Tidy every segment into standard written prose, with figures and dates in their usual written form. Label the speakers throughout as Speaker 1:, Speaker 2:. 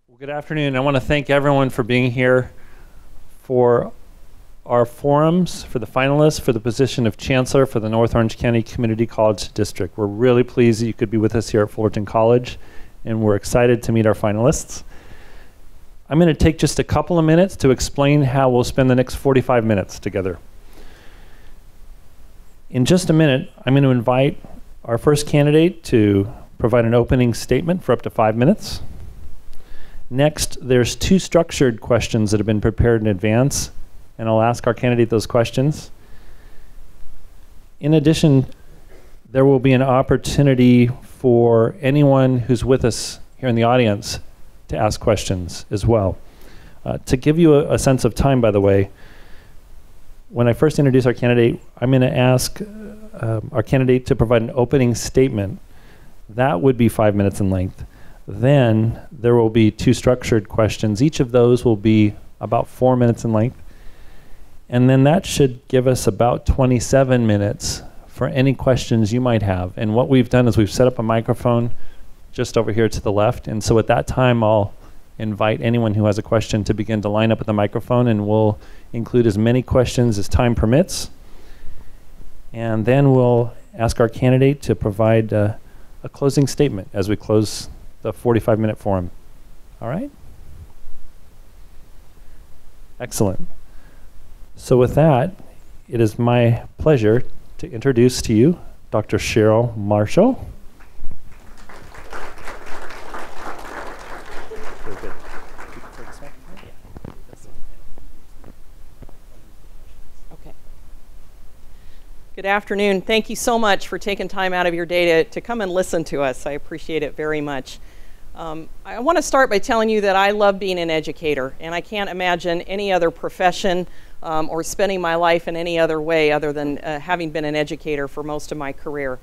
Speaker 1: Well, good afternoon. I want to thank everyone for being here for our forums, for the finalists, for the position of Chancellor for the North Orange County Community College District. We're really pleased that you could be with us here at Fullerton College, and we're excited to meet our finalists. I'm going to take just a couple of minutes to explain how we'll spend the next 45 minutes together. In just a minute, I'm going to invite our first candidate to provide an opening statement for up to 5 minutes. Next, there's 2 structured questions that have been prepared in advance, and I'll ask our candidate those questions. In addition, there will be an opportunity for anyone who's with us here in the audience to ask questions as well. To give you a sense of time, by the way, when I first introduce our candidate, I'm going to ask our candidate to provide an opening statement. That would be 5 minutes in length. Then there will be 2 structured questions. Each of those will be about 4 minutes in length. And then that should give us about 27 minutes for any questions you might have. And what we've done is we've set up a microphone just over here to the left. And so at that time, I'll invite anyone who has a question to begin to line up at the microphone, and we'll include as many questions as time permits. And then we'll ask our candidate to provide a closing statement as we close the 45-minute forum. All right? Excellent. So with that, it is my pleasure to introduce to you Dr. Cheryl Marshall.
Speaker 2: Okay. Good afternoon. Thank you so much for taking time out of your day to come and listen to us. I appreciate it very much. I want to start by telling you that I love being an educator, and I can't imagine any other profession or spending my life in any other way other than having been an educator for most of my career.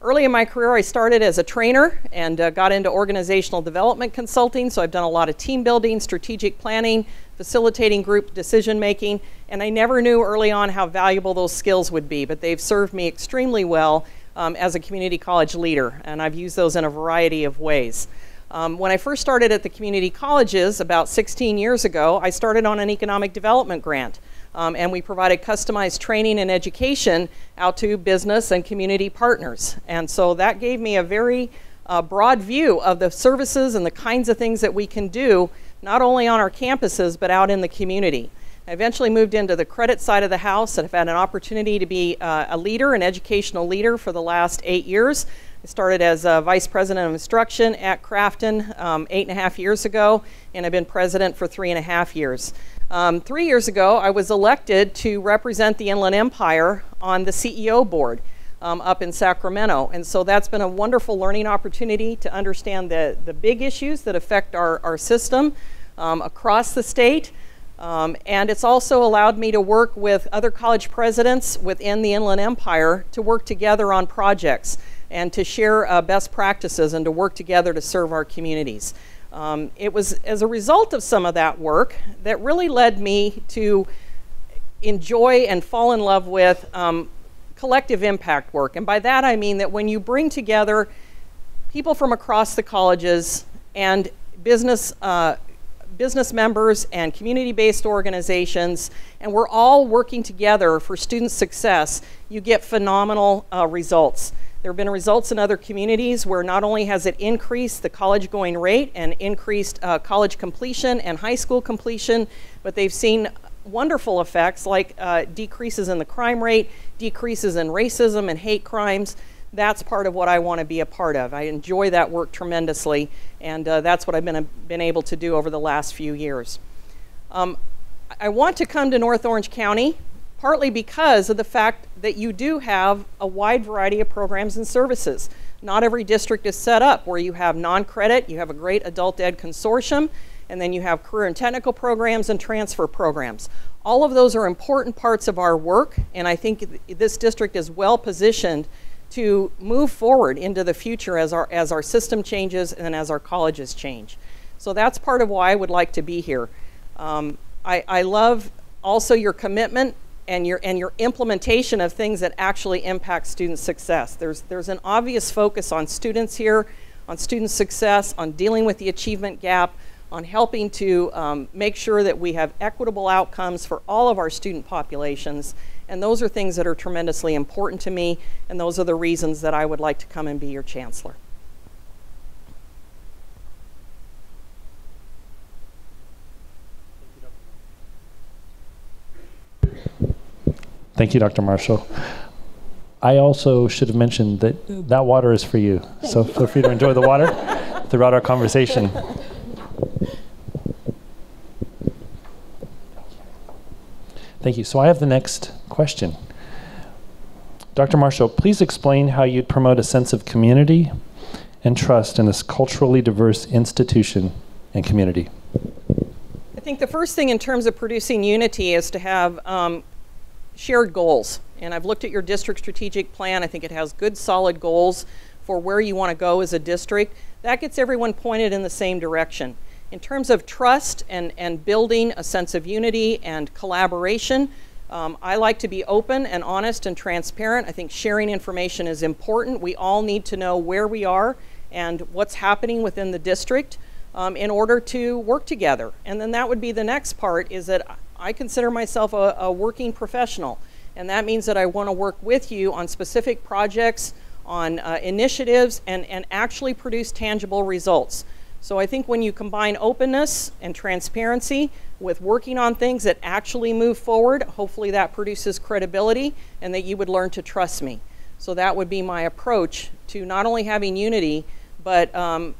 Speaker 2: Early in my career, I started as a trainer and got into organizational development consulting, so I've done a lot of team building, strategic planning, facilitating group decision making, and I never knew early on how valuable those skills would be, but they've served me extremely well as a community college leader, and I've used those in a variety of ways. When I first started at the community colleges about 16 years ago, I started on an economic development grant. And we provided customized training and education out to business and community partners. And so that gave me a very broad view of the services and the kinds of things that we can do, not only on our campuses, but out in the community. I eventually moved into the credit side of the house and have had an opportunity to be a leader, an educational leader for the last 8 years. I started as Vice President of Instruction at Crafton 8.5 years ago, and I've been President for 3.5 years. 3 years ago, I was elected to represent the Inland Empire on the CEO board up in Sacramento. And so that's been a wonderful learning opportunity to understand the big issues that affect our system across the state. And it's also allowed me to work with other college presidents within the Inland Empire to work together on projects and to share best practices and to work together to serve our communities. It was as a result of some of that work that really led me to enjoy and fall in love with collective impact work. And by that I mean that when you bring together people from across the colleges and business members and community-based organizations, and we're all working together for student success, you get phenomenal results. There have been results in other communities where not only has it increased the college going rate and increased college completion and high school completion, but they've seen wonderful effects like decreases in the crime rate, decreases in racism and hate crimes. That's part of what I want to be a part of. I enjoy that work tremendously, and that's what I've been able to do over the last few years. I want to come to North Orange County partly because of the fact that you do have a wide variety of programs and services. Not every district is set up where you have non-credit, you have a great adult ed consortium, and then you have career and technical programs and transfer programs. All of those are important parts of our work, and I think this district is well positioned to move forward into the future as our system changes and as our colleges change. So that's part of why I would like to be here. I love also your commitment and your implementation of things that actually impact student success. There's an obvious focus on students here, on student success, on dealing with the achievement gap, on helping to make sure that we have equitable outcomes for all of our student populations. And those are things that are tremendously important to me, and those are the reasons that I would like to come and be your chancellor.
Speaker 1: Thank you, Dr. Marshall. I also should have mentioned that that water is for you. So feel free to enjoy the water throughout our conversation. Thank you. So I have the next question. Dr. Marshall, please explain how you'd promote a sense of community and trust in this culturally diverse institution and community.
Speaker 2: I think the first thing in terms of producing unity is to have shared goals. And I've looked at your district strategic plan. I think it has good, solid goals for where you want to go as a district. That gets everyone pointed in the same direction. In terms of trust and building a sense of unity and collaboration, I like to be open and honest and transparent. I think sharing information is important. We all need to know where we are and what's happening within the district in order to work together. And then that would be the next part, is that I consider myself a working professional. And that means that I want to work with you on specific projects, on initiatives, and actually produce tangible results. So I think when you combine openness and transparency with working on things that actually move forward, hopefully that produces credibility and that you would learn to trust me. So that would be my approach to not only having unity, but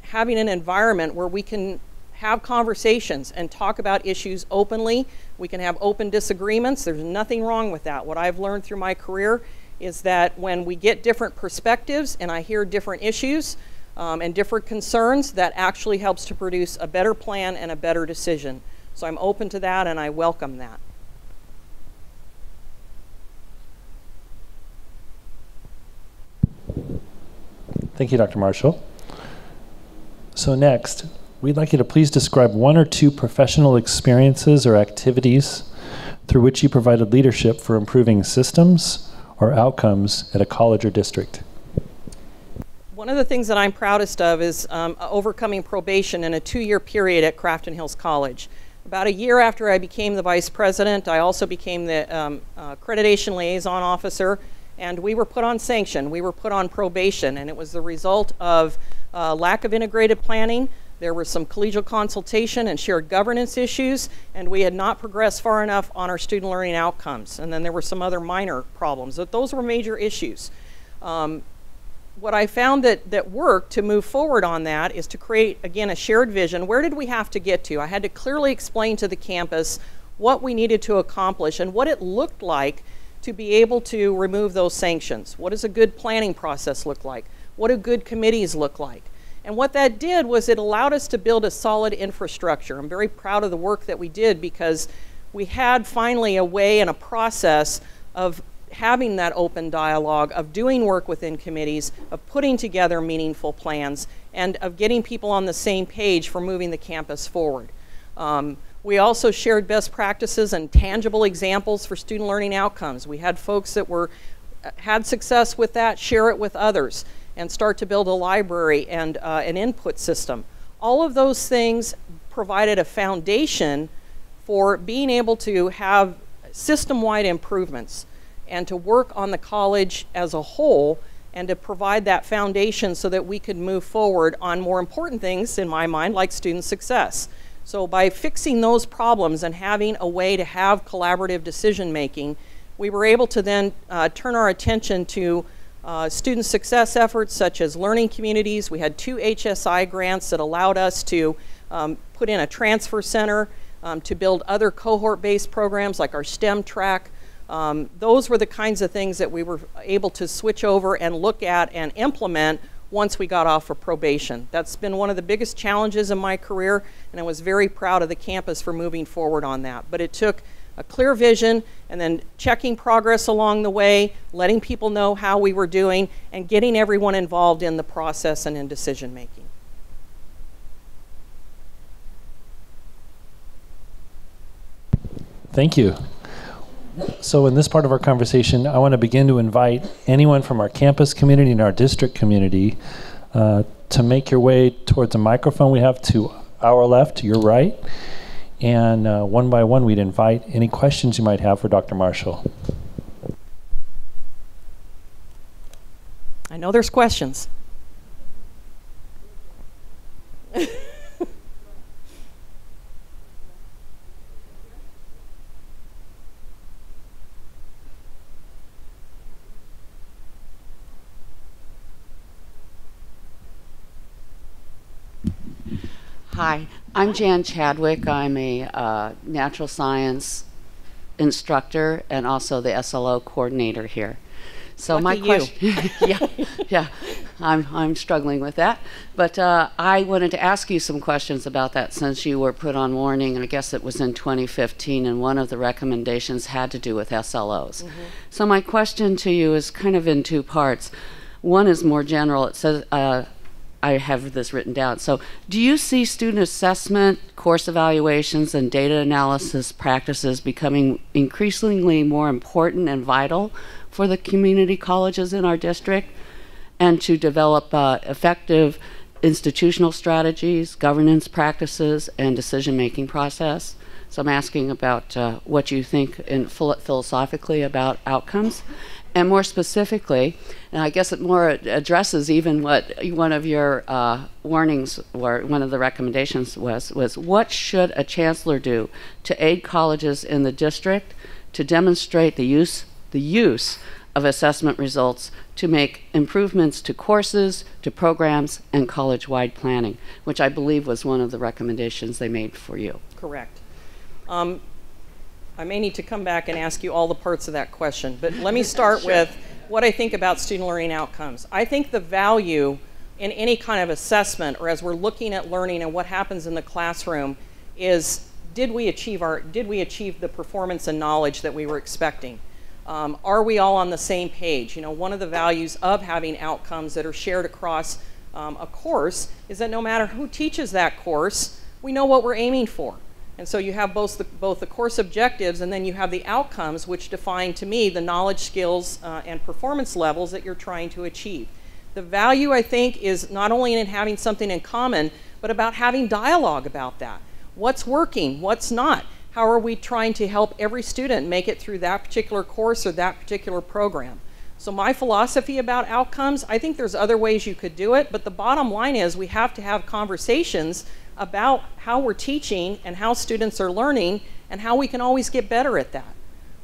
Speaker 2: having an environment where we can have conversations and talk about issues openly. We can have open disagreements. There's nothing wrong with that. What I've learned through my career is that when we get different perspectives and I hear different issues and different concerns, that actually helps to produce a better plan and a better decision. So I'm open to that and I welcome that.
Speaker 1: Thank you, Dr. Marshall. So next, we'd like you to please describe one or two professional experiences or activities through which you provided leadership for improving systems or outcomes at a college or district.
Speaker 2: One of the things that I'm proudest of is overcoming probation in a 2-year period at Crafton Hills College. About a year after I became the vice president, I also became the accreditation liaison officer, and we were put on sanction. We were put on probation, and it was the result of lack of integrated planning. There was some collegial consultation and shared governance issues, and we had not progressed far enough on our student learning outcomes. And then there were some other minor problems, but those were major issues. What I found that worked to move forward on that is to create, again, a shared vision. Where did we have to get to? I had to clearly explain to the campus what we needed to accomplish and what it looked like to be able to remove those sanctions. What does a good planning process look like? What do good committees look like? And what that did was it allowed us to build a solid infrastructure. I'm very proud of the work that we did because we had finally a way and a process of having that open dialogue, of doing work within committees, of putting together meaningful plans, and of getting people on the same page for moving the campus forward. We also shared best practices and tangible examples for student learning outcomes. We had folks that had success with that, share it with others, and start to build a library and an input system. All of those things provided a foundation for being able to have system-wide improvements and to work on the college as a whole and to provide that foundation so that we could move forward on more important things, in my mind, like student success. So by fixing those problems and having a way to have collaborative decision making, we were able to then turn our attention to student success efforts such as learning communities. We had 2 HSI grants that allowed us to put in a transfer center, to build other cohort-based programs like our STEM track. Those were the kinds of things that we were able to switch over and look at and implement once we got off of probation. That's been one of the biggest challenges in my career, and I was very proud of the campus for moving forward on that. But it took a clear vision and then checking progress along the way, letting people know how we were doing, and getting everyone involved in the process and in decision making.
Speaker 1: Thank you. So in this part of our conversation, I want to begin to invite anyone from our campus community and our district community to make your way towards a microphone we have to hour left to your right. And one by one, we'd invite any questions you might have for Dr. Marshall.
Speaker 2: I know there's questions.
Speaker 3: Hi, I'm Jan Chadwick. I'm a natural science instructor and also the SLO coordinator here. So
Speaker 2: Lucky
Speaker 3: my question, yeah, I'm struggling with that. But I wanted to ask you some questions about that since you were put on warning, and I guess it was in 2015, and one of the recommendations had to do with SLOs. Mm-hmm. So my question to you is kind of in two parts. One is more general. It says, I have this written down. So do you see student assessment, course evaluations, and data analysis practices becoming increasingly more important and vital for the community colleges in our district, and to develop effective institutional strategies, governance practices, and decision-making process? So I'm asking about what you think philosophically about outcomes. And more specifically, and I guess it more addresses even what one of your warnings, or one of the recommendations was what should a chancellor do to aid colleges in the district to demonstrate the use of assessment results to make improvements to courses, to programs, and college-wide planning, which I believe was one of the recommendations they made for you.
Speaker 2: Correct. I may need to come back and ask you all the parts of that question, but let me start
Speaker 3: Sure.
Speaker 2: with what I think about student learning outcomes. I think the value in any kind of assessment, or as we're looking at learning and what happens in the classroom, is did we achieve the performance and knowledge that we were expecting? Are we all on the same page? You know, one of the values of having outcomes that are shared across a course is that no matter who teaches that course, we know what we're aiming for. And so you have both the course objectives, and then you have the outcomes, which define, to me, the knowledge, skills, and performance levels that you're trying to achieve. The value, I think, is not only in having something in common, but about having dialogue about that. What's working? What's not? How are we trying to help every student make it through that particular course or that particular program? So my philosophy about outcomes, I think there's other ways you could do it, but the bottom line is we have to have conversations about how we're teaching and how students are learning and how we can always get better at that.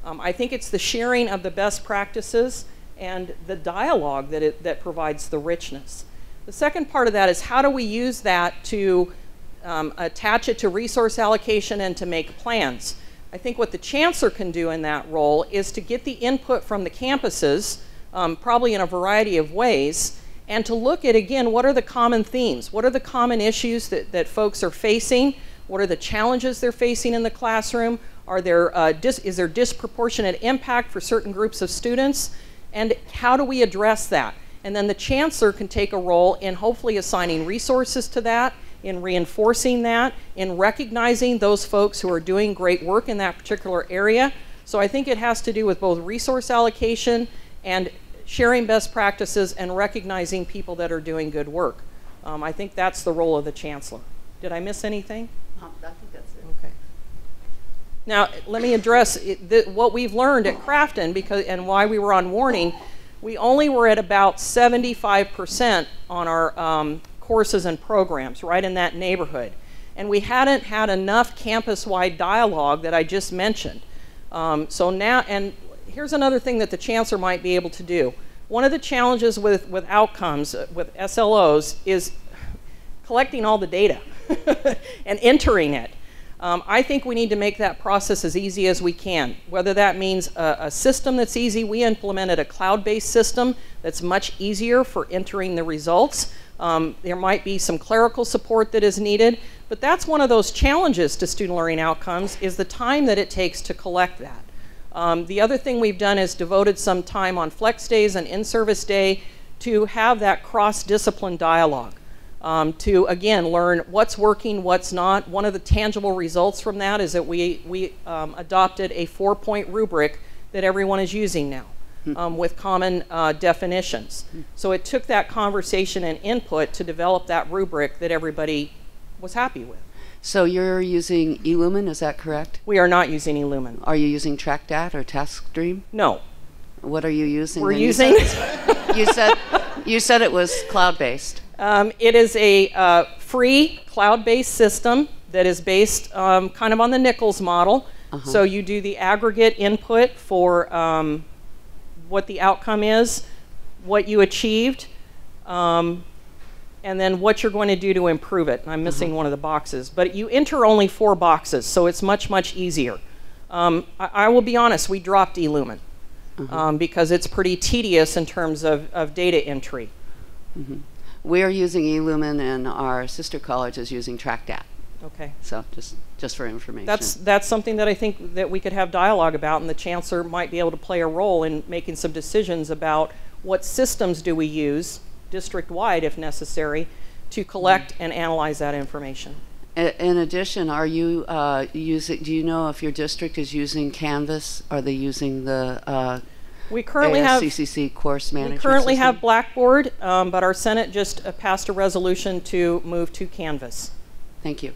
Speaker 2: I think it's the sharing of the best practices and the dialogue that provides the richness. The second part of that is how do we use that to attach it to resource allocation and to make plans. I think what the chancellor can do in that role is to get the input from the campuses, probably in a variety of ways, and to look at, again, what are the common themes? What are the common issues that folks are facing? What are the challenges they're facing in the classroom? Are there, is there disproportionate impact for certain groups of students? And how do we address that? And then the chancellor can take a role in hopefully assigning resources to that, in reinforcing that, in recognizing those folks who are doing great work in that particular area. So I think it has to do with both resource allocation and sharing best practices and recognizing people that are doing good work. I think that's the role of the chancellor. Did I miss anything?
Speaker 3: I think that's it.
Speaker 2: Okay. Now, let me address what we've learned at Crafton and why we were on warning. We only were at about 75% on our courses and programs, right in that neighborhood. And we hadn't had enough campus-wide dialogue that I just mentioned. So now, and here's another thing that the chancellor might be able to do. One of the challenges with outcomes, with SLOs, is collecting all the data and entering it. I think we need to make that process as easy as we can, whether that means a system that's easy. We implemented a cloud-based system that's much easier for entering the results. There might be some clerical support that is needed, but that's one of those challenges to student learning outcomes, is the time that it takes to collect that. The other thing we've done is devoted some time on flex days and in-service day to have that cross-discipline dialogue, to, again, learn what's working, what's not. One of the tangible results from that is that we adopted a 4-point rubric that everyone is using now, with common definitions. So it took that conversation and input to develop that rubric that everybody was happy with.
Speaker 3: So you're using eLumen, is that correct?
Speaker 2: We are not using eLumen.
Speaker 3: Are you using TrackDat or TaskStream?
Speaker 2: No.
Speaker 3: What are you using?
Speaker 2: We're using...
Speaker 3: You said it was cloud-based.
Speaker 2: It is a free cloud-based system that is based kind of on the Nichols model. So you do the aggregate input for what the outcome is, what you achieved, and then what you're going to do to improve it. I'm missing one of the boxes. But you enter only 4 boxes, so it's much, much easier. I will be honest, we dropped eLumen because it's pretty tedious in terms of data entry.
Speaker 3: We are using eLumen, and our sister college is using TrackDat.
Speaker 2: Okay.
Speaker 3: So just for information.
Speaker 2: That's something that I think that we could have dialogue about, and the chancellor might be able to play a role in making some decisions about what systems do we use, district-wide if necessary, to collect and analyze that information.
Speaker 3: In addition, are you do you know if your district is using Canvas? Are they using the
Speaker 2: we currently
Speaker 3: ASCCC course management
Speaker 2: We currently
Speaker 3: system?
Speaker 2: have Blackboard, but our Senate just passed a resolution to move to Canvas.
Speaker 3: Thank you.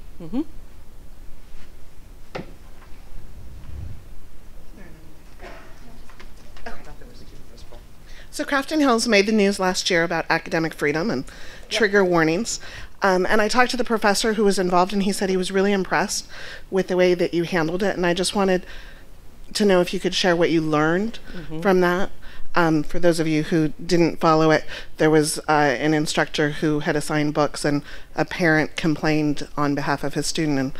Speaker 4: So Crafton Hills made the news last year about academic freedom and trigger warnings. And I talked to the professor who was involved, and he said he was really impressed with the way that you handled it. And I just wanted to know if you could share what you learned from that. For those of you who didn't follow it, there was an instructor who had assigned books, and a parent complained on behalf of his student.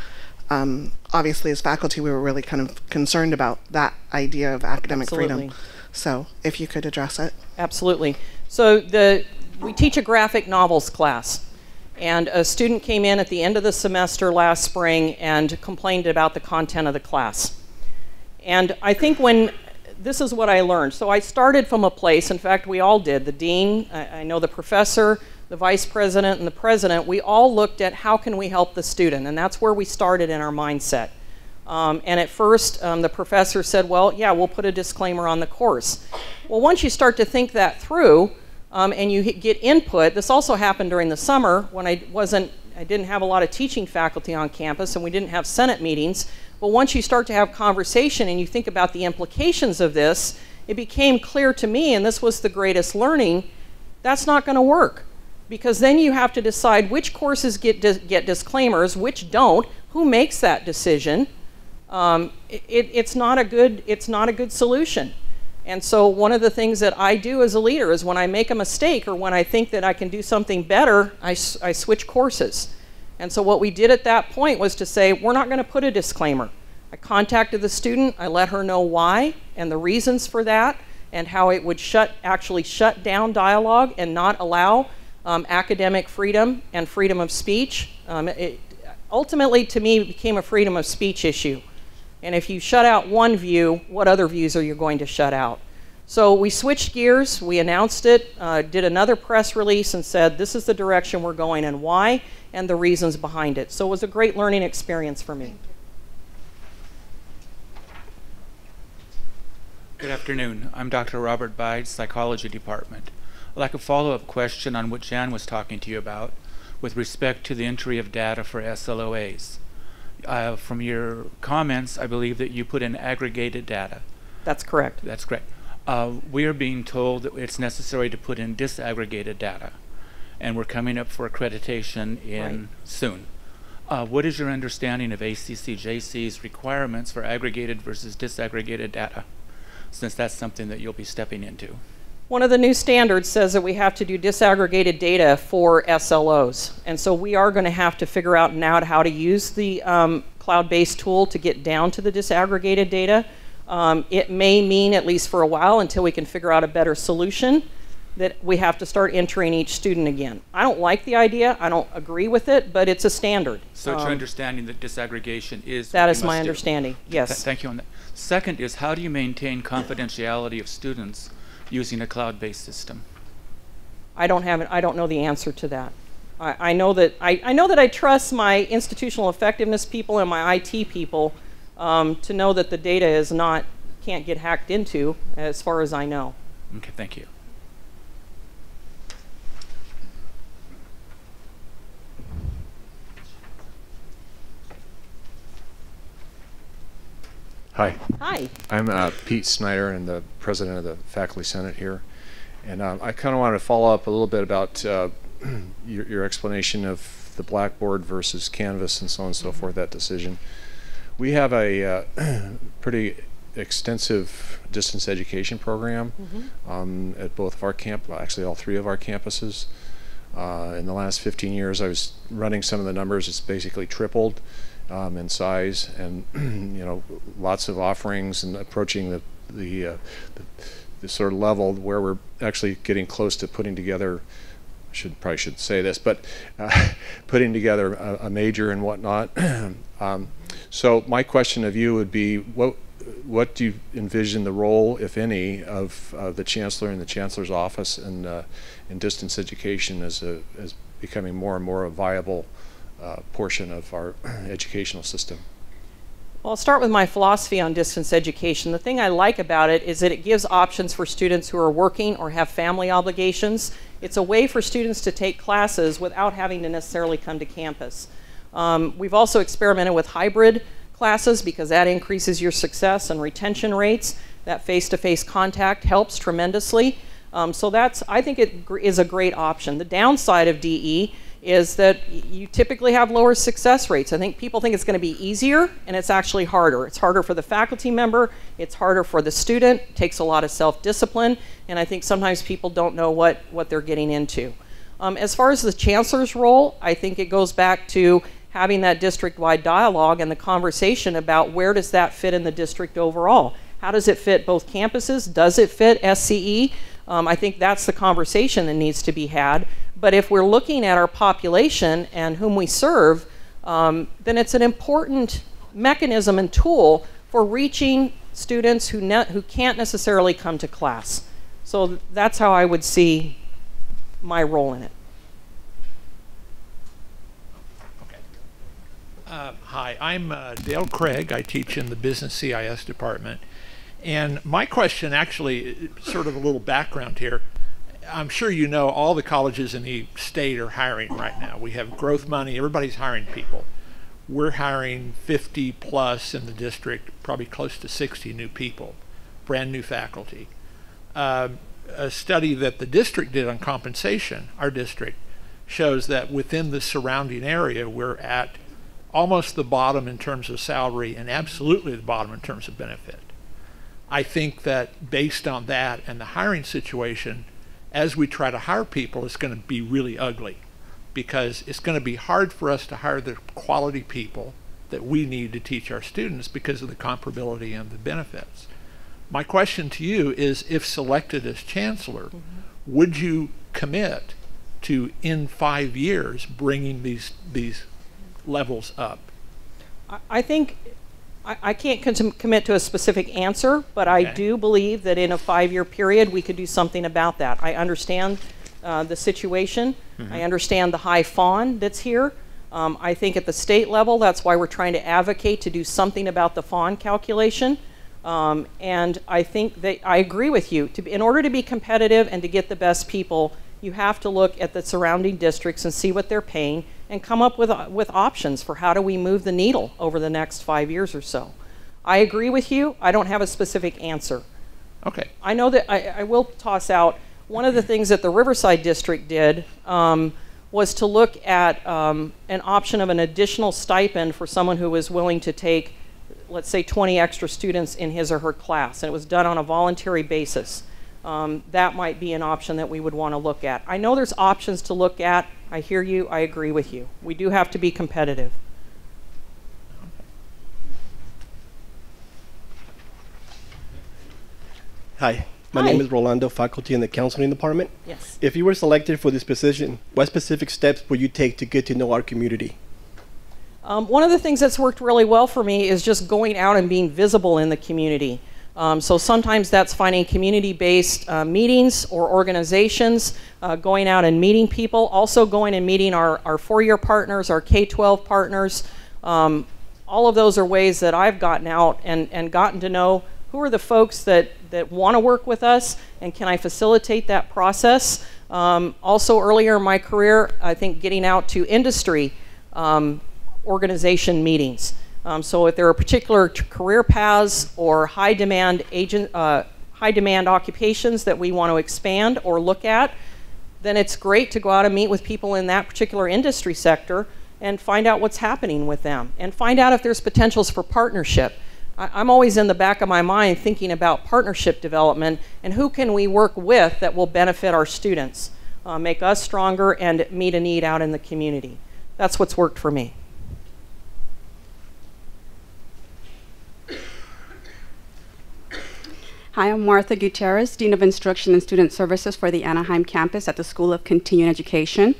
Speaker 4: And obviously, as faculty, we were really kind of concerned about that idea of academic freedom. So if you could address it.
Speaker 2: Absolutely. So we teach a graphic novels class. And a student came in at the end of the semester last spring and complained about the content of the class. And I think this is what I learned. So I started from a place, in fact, we all did. The dean, I know the professor, the vice president, and the president, we all looked at how can we help the student, and that's where we started in our mindset. And at first, the professor said, well, yeah, we'll put a disclaimer on the course. Well, once you start to think that through, and you get input, this also happened during the summer when I didn't have a lot of teaching faculty on campus, and we didn't have Senate meetings. But once you start to have conversation and you think about the implications of this, it became clear to me, and this was the greatest learning, that's not going to work. Because then you have to decide which courses get disclaimers, which don't, who makes that decision. It's not a good solution. And so one of the things that I do as a leader is when I make a mistake or when I think that I can do something better, I switch courses. And so what we did at that point was to say, we're not going to put a disclaimer. I contacted the student, I let her know why and the reasons for that, and how it would actually shut down dialogue and not allow academic freedom and freedom of speech. Ultimately, to me, it became a freedom of speech issue. And if you shut out one view, what other views are you going to shut out? So we switched gears, we announced it, did another press release and said, this is the direction we're going and why, and the reasons behind it. So it was a great learning experience for me.
Speaker 5: Good afternoon. I'm Dr. Robert Bide, Psychology Department. I'd like a follow-up question on what Jan was talking to you about with respect to the entry of data for SLOAs. From your comments, I believe that you put in aggregated data.
Speaker 2: That's correct.
Speaker 5: That's correct. We are being told that it's necessary to put in disaggregated data, and we're coming up for accreditation soon. What is your understanding of ACCJC's requirements for aggregated versus disaggregated data, since that's something that you'll be stepping into?
Speaker 2: One of the new standards says that we have to do disaggregated data for SLOs. And so we are going to have to figure out now how to use the cloud-based tool to get down to the disaggregated data. It may mean, at least for a while, until we can figure out a better solution, that we have to start entering each student again. I don't like the idea. I don't agree with it, but it's a standard.
Speaker 5: So it's your understanding that disaggregation is
Speaker 2: that is my understanding, yes.
Speaker 5: Thank you on that. Second is, how do you maintain confidentiality of students using a cloud-based system?
Speaker 2: I don't know the answer to that. I know that I trust my institutional effectiveness people and my IT people to know that the data can't get hacked into, as far as I know.
Speaker 5: Okay, thank you.
Speaker 6: Hi.
Speaker 2: Hi.
Speaker 6: I'm Pete Snyder, and the president of the Faculty Senate here. And I kind of want to follow up a little bit about your explanation of the blackboard versus Canvas and so on and so forth, that decision. We have a pretty extensive distance education program at both of our actually all three of our campuses. In the last 15 years, I was running some of the numbers. It's basically tripled in size, and you know, lots of offerings and approaching the sort of level where we're actually getting close to putting together. Probably should say this, but putting together a major and whatnot. So my question of you would be, what do you envision the role, if any, of the Chancellor and the Chancellor's office in distance education as becoming more and more a viable portion of our educational system?
Speaker 2: Well, I'll start with my philosophy on distance education. The thing I like about it is that it gives options for students who are working or have family obligations. It's a way for students to take classes without having to necessarily come to campus. We've also experimented with hybrid classes because that increases your success and retention rates. That face-to-face contact helps tremendously. So I think it is a great option. The downside of DE is that you typically have lower success rates. I think people think it's going to be easier, and it's actually harder. It's harder for the faculty member, it's harder for the student, it takes a lot of self-discipline, and I think sometimes people don't know what they're getting into. As far as the Chancellor's role, I think it goes back to having that district-wide dialogue and the conversation about where does that fit in the district overall. How does it fit both campuses? Does it fit SCE? I think that's the conversation that needs to be had. But if we're looking at our population and whom we serve, then it's an important mechanism and tool for reaching students who can't necessarily come to class. So that's how I would see my role in it.
Speaker 7: Hi, I'm Dale Craig. I teach in the Business CIS department. And my question, actually, sort of a little background here. I'm sure you know all the colleges in the state are hiring right now. We have growth money. Everybody's hiring people. We're hiring 50 plus in the district, probably close to 60 new people, brand new faculty. A study that the district did on compensation, our district, shows that within the surrounding area, we're at almost the bottom in terms of salary and absolutely the bottom in terms of benefit. I think that based on that and the hiring situation, as we try to hire people, it's going to be really ugly because it's going to be hard for us to hire the quality people that we need to teach our students because of the comparability and the benefits. My question to you is, if selected as Chancellor, would you commit to, in 5 years, bringing these levels up?
Speaker 2: I think I can't commit to a specific answer, but I do believe that in a 5-year period we could do something about that. I understand the situation. I understand the high fawn that's here. I think at the state level, that's why we're trying to advocate to do something about the fawn calculation. And I think that I agree with you. In order to be competitive and to get the best people, you have to look at the surrounding districts and see what they're paying and come up with options for how do we move the needle over the next 5 years or so. I agree with you. I don't have a specific answer.
Speaker 7: Okay.
Speaker 2: I know that I will toss out, one of the things that the Riverside District did was to look at an option of an additional stipend for someone who was willing to take, let's say, 20 extra students in his or her class, and it was done on a voluntary basis. That might be an option that we would want to look at. I know there's options to look at. I hear you. I agree with you. We do have to be competitive.
Speaker 8: Hi, my name is Rolando, faculty in the counseling department.
Speaker 2: Yes.
Speaker 8: If you were selected for this position, what specific steps would you take to get to know our community?
Speaker 2: One of the things that's worked really well for me is just going out and being visible in the community. So sometimes that's finding community-based meetings or organizations, going out and meeting people, also going and meeting our four-year partners, our K-12 partners. All of those are ways that I've gotten out and gotten to know who are the folks that want to work with us, and can I facilitate that process. Also earlier in my career, I think getting out to industry organization meetings. So if there are particular career paths or high demand occupations that we want to expand or look at, then it's great to go out and meet with people in that particular industry sector and find out what's happening with them and find out if there's potentials for partnership. I'm always in the back of my mind thinking about partnership development and who can we work with that will benefit our students, make us stronger, and meet a need out in the community. That's what's worked for me.
Speaker 9: Hi, I'm Martha Gutierrez, Dean of Instruction and Student Services for the Anaheim campus at the School of Continuing Education.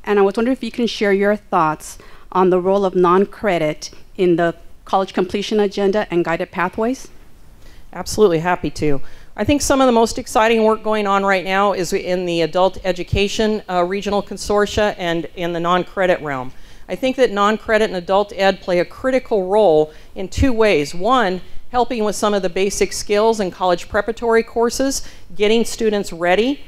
Speaker 9: And I was wondering if you can share your thoughts on the role of non-credit in the college completion agenda and guided pathways.
Speaker 2: Absolutely, happy to. I think some of the most exciting work going on right now is in the adult education regional consortia and in the non-credit realm. I think that non-credit and adult ed play a critical role in two ways. One, helping with some of the basic skills in college preparatory courses, getting students ready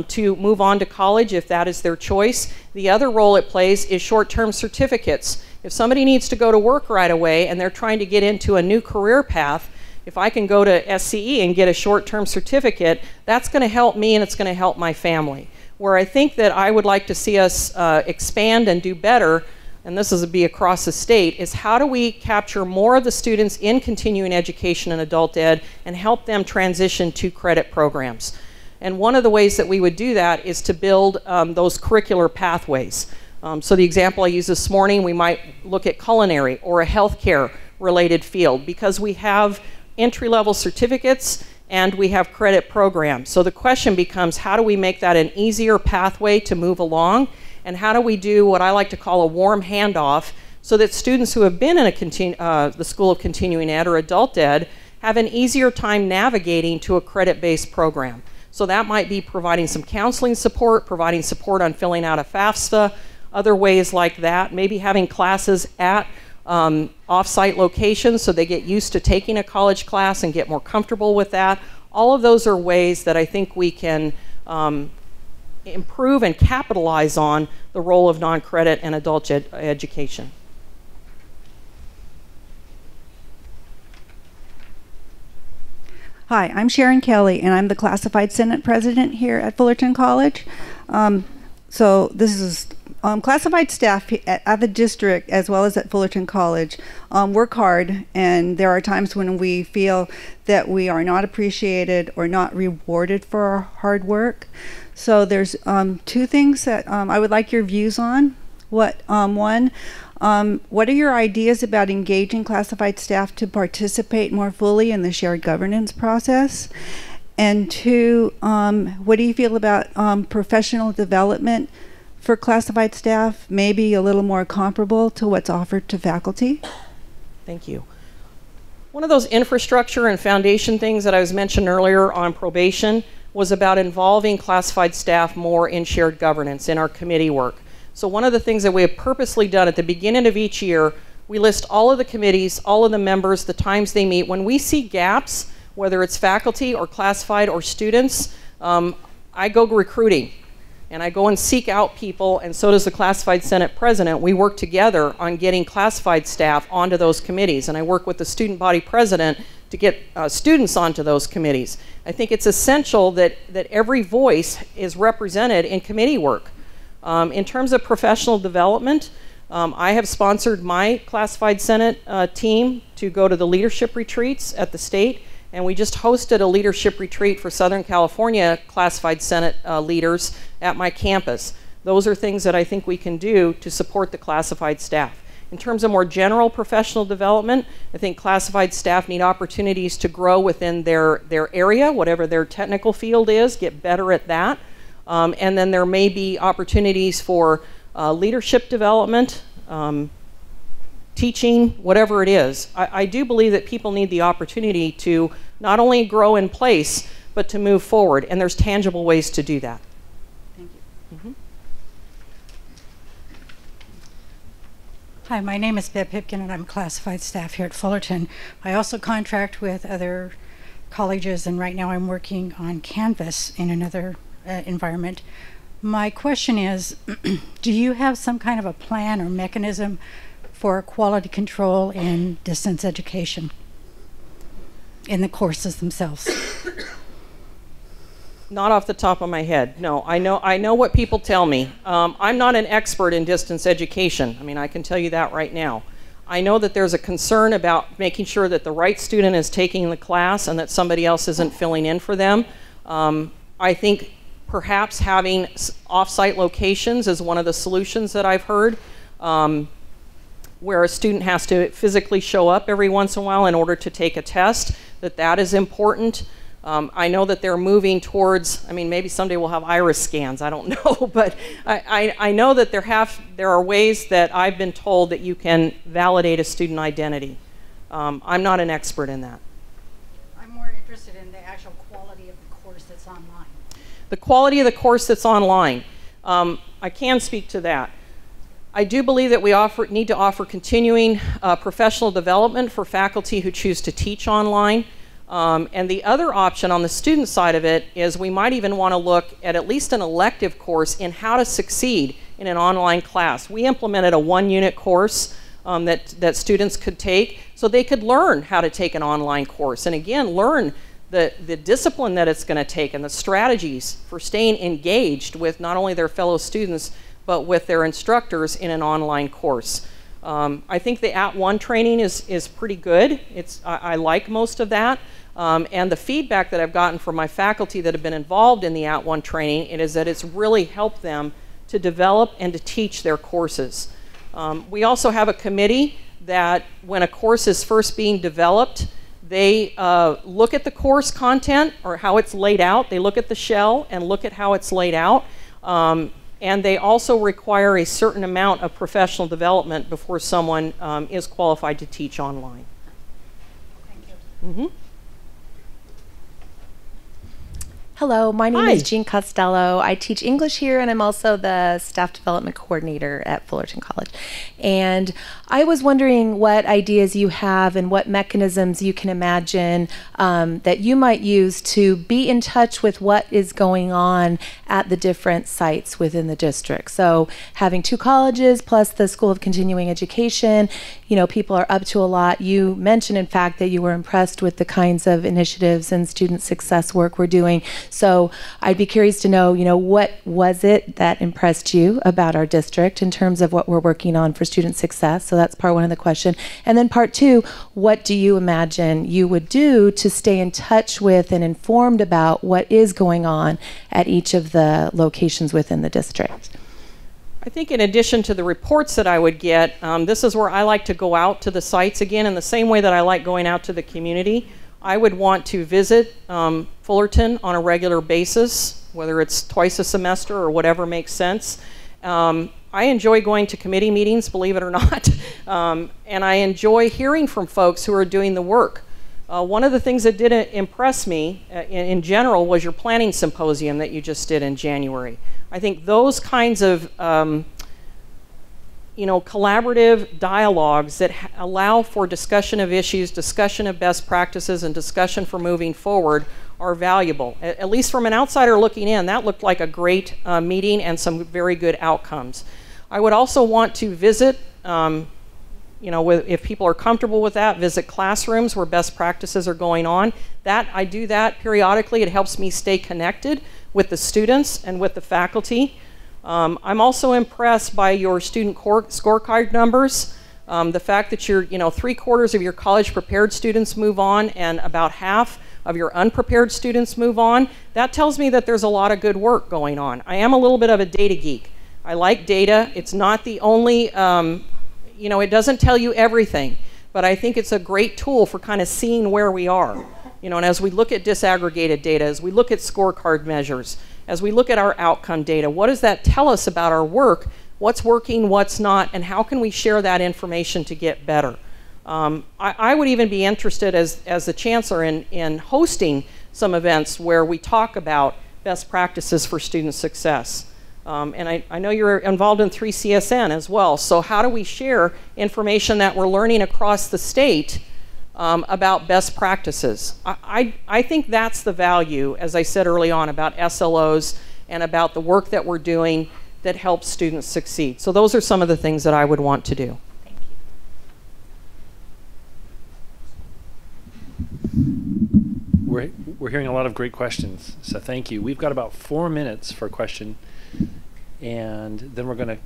Speaker 2: to move on to college if that is their choice. The other role it plays is short-term certificates. If somebody needs to go to work right away and they're trying to get into a new career path, if I can go to SCE and get a short-term certificate, that's going to help me and it's going to help my family. Where I think that I would like to see us expand and do better, and this is be across the state, is how do we capture more of the students in continuing education and adult ed and help them transition to credit programs. And one of the ways that we would do that is to build those curricular pathways. So the example I used this morning, we might look at culinary or a healthcare related field because we have entry-level certificates and we have credit programs. So the question becomes, how do we make that an easier pathway to move along? And how do we do what I like to call a warm handoff so that students who have been in the School of Continuing Ed or Adult Ed have an easier time navigating to a credit-based program. So that might be providing some counseling support, providing support on filling out a FAFSA, other ways like that, maybe having classes at off-site locations so they get used to taking a college class and get more comfortable with that. All of those are ways that I think we can improve and capitalize on the role of non-credit and adult education.
Speaker 10: Hi, I'm Sharon Kelly, and I'm the Classified Senate President here at Fullerton College. So this is classified staff at the district as well as at Fullerton College work hard, and there are times when we feel that we are not appreciated or not rewarded for our hard work. So there's two things that I would like your views on. What are your ideas about engaging classified staff to participate more fully in the shared governance process? And two, what do you feel about professional development for classified staff, maybe a little more comparable to what's offered to faculty?
Speaker 2: Thank you. One of those infrastructure and foundation things that I was mentioned earlier on probation was about involving classified staff more in shared governance in our committee work. So one of the things that we have purposely done at the beginning of each year, we list all of the committees, all of the members, the times they meet. When we see gaps, whether it's faculty or classified or students, I go recruiting and I go and seek out people, and so does the Classified Senate President. We work together on getting classified staff onto those committees, and I work with the student body president to get students onto those committees. I think it's essential that every voice is represented in committee work. In terms of professional development, I have sponsored my Classified Senate team to go to the leadership retreats at the state, and we just hosted a leadership retreat for Southern California Classified Senate leaders at my campus. Those are things that I think we can do to support the classified staff. In terms of more general professional development, I think classified staff need opportunities to grow within their area, whatever their technical field is, get better at that. And then there may be opportunities for leadership development, teaching, whatever it is. I do believe that people need the opportunity to not only grow in place, but to move forward, and there's tangible ways to do that.
Speaker 10: Thank you.
Speaker 2: Mm-hmm.
Speaker 11: Hi, my name is Bev Pipkin, and I'm classified staff here at Fullerton. I also contract with other colleges, and right now I'm working on Canvas in another environment. My question is, do you have some kind of a plan or mechanism for quality control in distance education in the courses themselves?
Speaker 2: Not off the top of my head. No, I know what people tell me. I'm not an expert in distance education. I mean, I can tell you that right now. I know that there's a concern about making sure that the right student is taking the class and that somebody else isn't filling in for them. I think perhaps having off-site locations is one of the solutions that I've heard, where a student has to physically show up every once in a while in order to take a test, that is important. I know that they're moving towards, I mean, maybe someday we'll have iris scans, I don't know, but I know that there are ways that I've been told that you can validate a student identity. I'm not an expert in that.
Speaker 11: I'm more interested in the actual quality of the course that's online.
Speaker 2: The quality of the course that's online. I can speak to that. I do believe that we need to offer continuing professional development for faculty who choose to teach online. And the other option on the student side of it is we might even want to look at least an elective course in how to succeed in an online class. We implemented a 1-unit course that students could take so they could learn how to take an online course. And again, learn the discipline that it's going to take and the strategies for staying engaged with not only their fellow students, but with their instructors in an online course. I think the @1 training is pretty good. I like most of that. And the feedback that I've gotten from my faculty that have been involved in the @1 training is that it's really helped them to develop and to teach their courses. We also have a committee that when a course is first being developed, they look at the course content or how it's laid out. They look at the shell and look at how it's laid out. And they also require a certain amount of professional development before someone is qualified to teach online.
Speaker 11: Thank you.
Speaker 2: Mm-hmm.
Speaker 12: Hello, my name
Speaker 2: Hi.
Speaker 12: is Jean Costello. I teach English here, and I'm also the staff development coordinator at Fullerton College. And I was wondering what ideas you have and what mechanisms you can imagine that you might use to be in touch with what is going on at the different sites within the district. So having 2 colleges plus the School of Continuing Education, you know, people are up to a lot. You mentioned, in fact, that you were impressed with the kinds of initiatives and student success work we're doing. So I'd be curious to know, you know, what was it that impressed you about our district in terms of what we're working on for student success? So that's part 1 of the question. And then part 2, what do you imagine you would do to stay in touch with and informed about what is going on at each of the locations within the district?
Speaker 2: I think in addition to the reports that I would get, this is where I like to go out to the sites again in the same way that I like going out to the community. I would want to visit Fullerton on a regular basis, whether it's twice a semester or whatever makes sense. I enjoy going to committee meetings, believe it or not, and I enjoy hearing from folks who are doing the work. One of the things that did impress me in general was your planning symposium that you just did in January. I think those kinds of collaborative dialogues that allow for discussion of issues, discussion of best practices, and discussion for moving forward are valuable. At least from an outsider looking in, that looked like a great meeting and some very good outcomes. I would also want to visit, if people are comfortable with that, visit classrooms where best practices are going on. I do that periodically. It helps me stay connected with the students and with the faculty. I'm also impressed by your student scorecard numbers. The fact that 3/4 of your college prepared students move on and about half of your unprepared students move on. That tells me that there's a lot of good work going on. I am a little bit of a data geek. I like data. It's not the only, it doesn't tell you everything, but I think it's a great tool for kind of seeing where we are. And as we look at disaggregated data, as we look at scorecard measures, as we look at our outcome data, what does that tell us about our work? What's working, what's not, and how can we share that information to get better? I would even be interested as the Chancellor in hosting some events where we talk about best practices for student success. And I know you're involved in 3CSN as well, so how do we share information that we're learning across the state about best practices? I think that's the value, as I said early on, about SLOs and about the work that we're doing that helps students succeed. So those are some of the things that I would want to do.
Speaker 12: Thank you.
Speaker 1: we're hearing a lot of great questions, so thank you. We've got about 4 minutes for a question, and then we're going to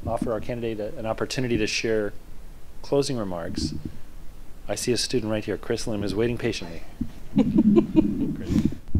Speaker 1: offer our candidate an opportunity to share closing remarks. I see a student right here, Chris Lim, is waiting patiently.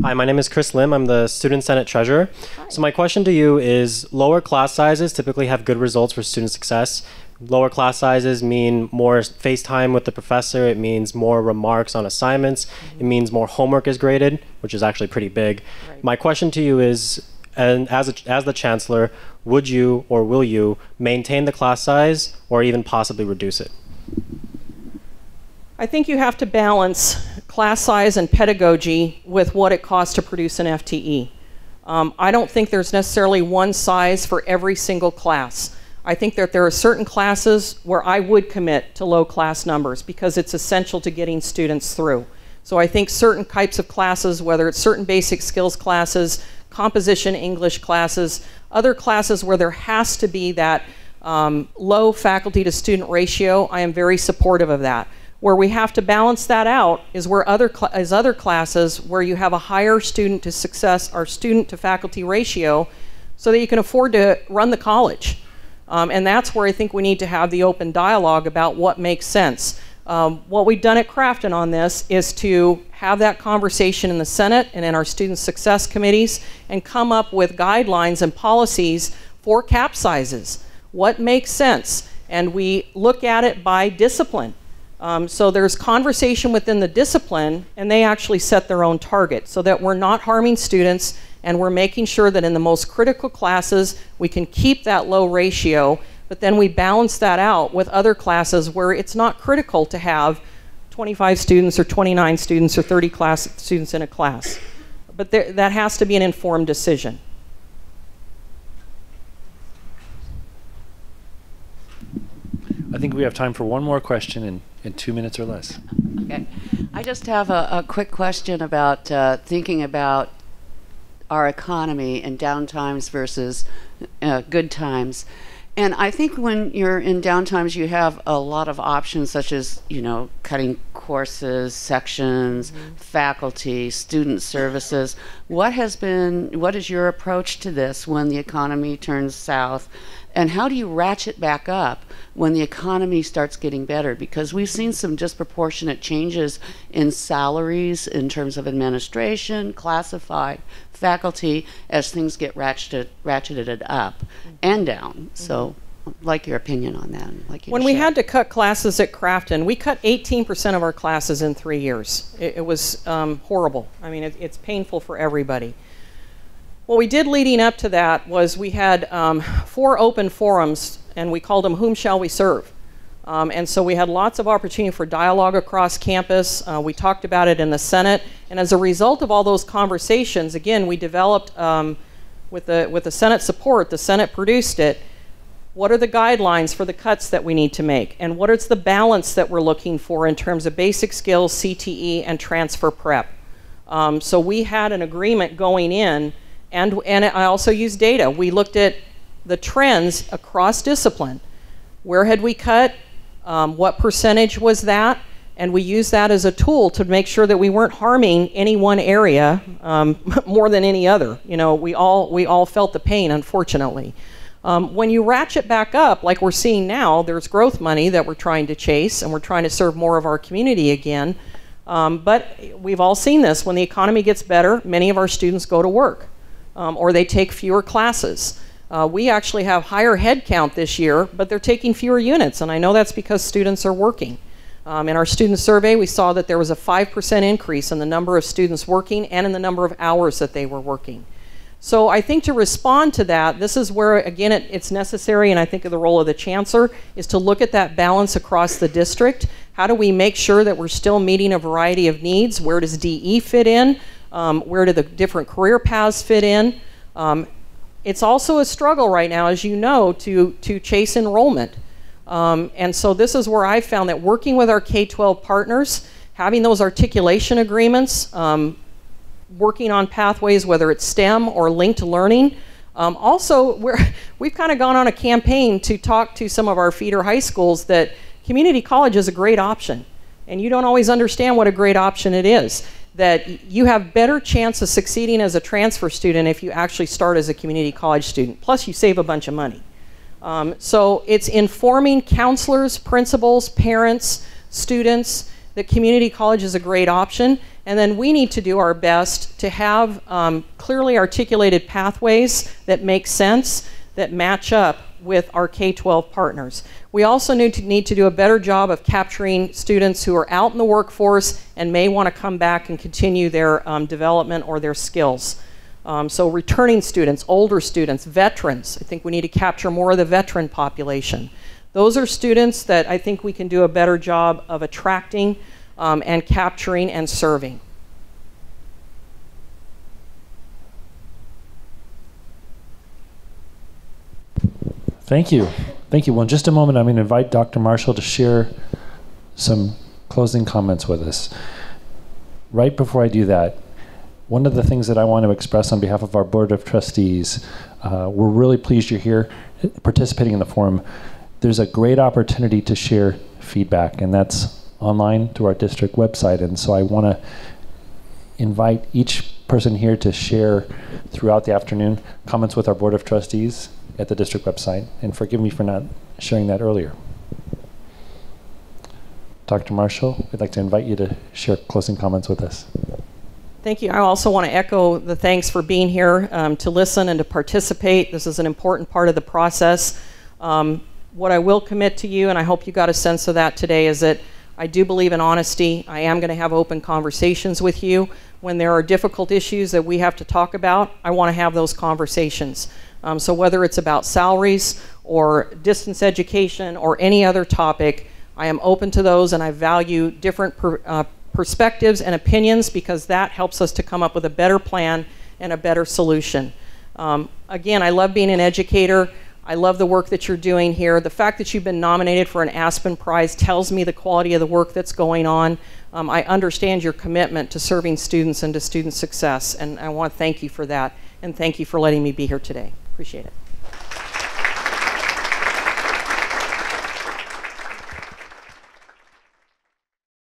Speaker 13: Hi, my name is Chris Lim. I'm the Student Senate Treasurer. So my question to you is, lower class sizes typically have good results for student success. Lower class sizes mean more face time with the professor. It means more remarks on assignments. It means more homework is graded, which is actually pretty big. Right. My question to you is, and as the Chancellor, would you or will you maintain the class size or even possibly reduce it?
Speaker 2: I think you have to balance class size and pedagogy with what it costs to produce an FTE. I don't think there's necessarily one size for every single class. I think that there are certain classes where I would commit to low class numbers because it's essential to getting students through. So I think certain types of classes, whether it's certain basic skills classes, composition English classes, other classes where there has to be that low faculty to student ratio, I am very supportive of that. Where we have to balance that out is where other classes where you have a higher student to success or student to faculty ratio so that you can afford to run the college. And that's where I think we need to have the open dialogue about what makes sense. What we've done at Crafton on this is to have that conversation in the Senate and in our student success committees and come up with guidelines and policies for cap sizes. What makes sense? And we look at it by discipline. So there's conversation within the discipline, and they actually set their own target so that we're not harming students, and we're making sure that in the most critical classes we can keep that low ratio, but then we balance that out with other classes where it's not critical to have 25 students or 29 students or 30 students in a class. But that has to be an informed decision.
Speaker 1: I think we have time for one more question in 2 minutes or less.
Speaker 3: Okay. I just have a quick question about thinking about our economy in down times versus good times. And I think when you're in down times, you have a lot of options such as, you know, cutting courses, sections, faculty, student services. What is your approach to this when the economy turns south? And how do you ratchet back up when the economy starts getting better? Because we've seen some disproportionate changes in salaries in terms of administration, classified, faculty, as things get ratcheted up and down. So I'd like your opinion on that.
Speaker 2: When we had to cut classes at Crafton, we cut 18% of our classes in 3 years. It was horrible. I mean, it's painful for everybody. What we did leading up to that was we had 4 open forums, and we called them Whom Shall We Serve? And so we had lots of opportunity for dialogue across campus. We talked about it in the Senate, and as a result of all those conversations, again, we developed, with the Senate support, the Senate produced it, what are the guidelines for the cuts that we need to make, and what is the balance that we're looking for in terms of basic skills, CTE, and transfer prep. So we had an agreement going in, and I also used data. We looked at the trends across discipline. Where had we cut? What percentage was that? And we used that as a tool to make sure that we weren't harming any one area more than any other. You know, we all felt the pain, unfortunately. When you ratchet back up, like we're seeing now, there's growth money that we're trying to chase, and we're trying to serve more of our community again. But we've all seen this. When the economy gets better, many of our students go to work. Or they take fewer classes. We actually have higher head count this year, but they're taking fewer units, and I know that's because students are working. In our student survey, we saw that there was a 5% increase in the number of students working and in the number of hours that they were working. So I think to respond to that, this is where, again, it's necessary, and I think the role of the Chancellor is to look at that balance across the district. How do we make sure that we're still meeting a variety of needs? Where does DE fit in? Where do the different career paths fit in? It's also a struggle right now, as you know, to chase enrollment. And so this is where I found that working with our K-12 partners, having those articulation agreements, working on pathways, whether it's STEM or linked learning. Also, we've kind of gone on a campaign to talk to some of our feeder high schools that community college is a great option. And you don't always understand what a great option it is. that you have better chance of succeeding as a transfer student if you actually start as a community college student. Plus, you save a bunch of money. So it's informing counselors, principals, parents, students that community college is a great option. And then we need to do our best to have clearly articulated pathways that make sense, that match up with our K-12 partners. We also need to do a better job of capturing students who are out in the workforce and may want to come back and continue their development or their skills. So returning students, older students, veterans. I think we need to capture more of the veteran population. Those are students that I think we can do a better job of attracting and capturing and serving.
Speaker 1: Thank you. Thank you. Well, in just a moment, I'm going to invite Dr. Marshall to share some closing comments with us. Right before I do that, one of the things that I want to express on behalf of our Board of Trustees, we're really pleased you're here participating in the forum. There's a great opportunity to share feedback, and that's online through our district website. And so I want to invite each person here to share throughout the afternoon comments with our Board of Trustees at the district website. And forgive me for not sharing that earlier. Dr. Marshall, I'd like to invite you to share closing comments with us.
Speaker 2: Thank you. I also want to echo the thanks for being here to listen and to participate. This is an important part of the process. What I will commit to you, and I hope you got a sense of that today, is that I do believe in honesty. I am going to have open conversations with you. When there are difficult issues that we have to talk about, I want to have those conversations. So whether it's about salaries or distance education or any other topic, I am open to those, and I value different perspectives and opinions, because that helps us to come up with a better plan and a better solution. Again, I love being an educator. I love the work that you're doing here. The fact that you've been nominated for an Aspen Prize tells me the quality of the work that's going on. I understand your commitment to serving students and to student success, and I want to thank you for that, and thank you for letting me be here today. Appreciate it.